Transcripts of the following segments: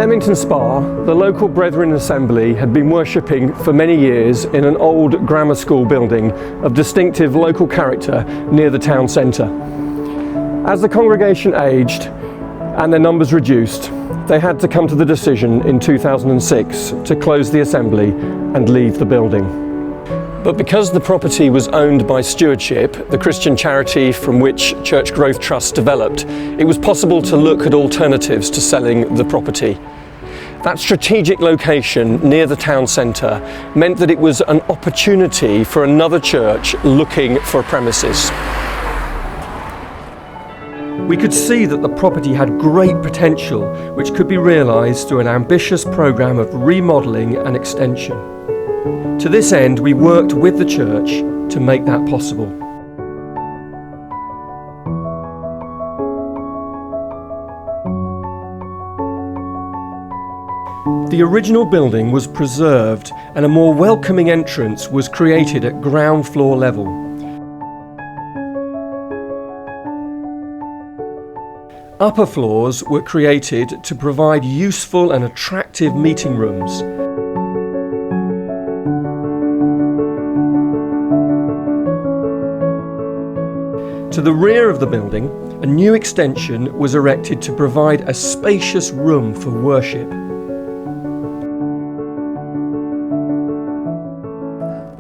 Leamington Spa, the local Brethren Assembly had been worshipping for many years in an old grammar school building of distinctive local character near the town centre. As the congregation aged and their numbers reduced, they had to come to the decision in 2006 to close the assembly and leave the building. But because the property was owned by Stewardship, the Christian charity from which Church Growth Trust developed, it was possible to look at alternatives to selling the property. That strategic location near the town centre meant that it was an opportunity for another church looking for premises. We could see that the property had great potential, which could be realised through an ambitious programme of remodelling and extension. To this end, we worked with the church to make that possible. The original building was preserved and a more welcoming entrance was created at ground floor level. Upper floors were created to provide useful and attractive meeting rooms. To the rear of the building, a new extension was erected to provide a spacious room for worship.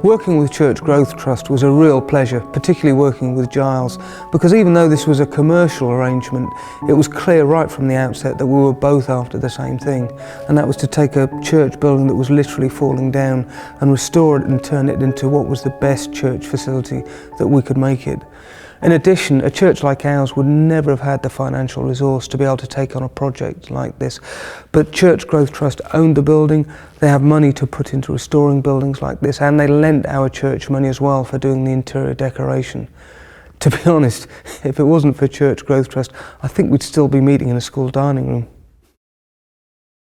Working with Church Growth Trust was a real pleasure, particularly working with Giles, because even though this was a commercial arrangement, it was clear right from the outset that we were both after the same thing, and that was to take a church building that was literally falling down and restore it and turn it into what was the best church facility that we could make it. In addition, a church like ours would never have had the financial resource to be able to take on a project like this. But Church Growth Trust owned the building, they have money to put into restoring buildings like this, and they lent our church money as well for doing the interior decoration. To be honest, if it wasn't for Church Growth Trust, I think we'd still be meeting in a school dining room.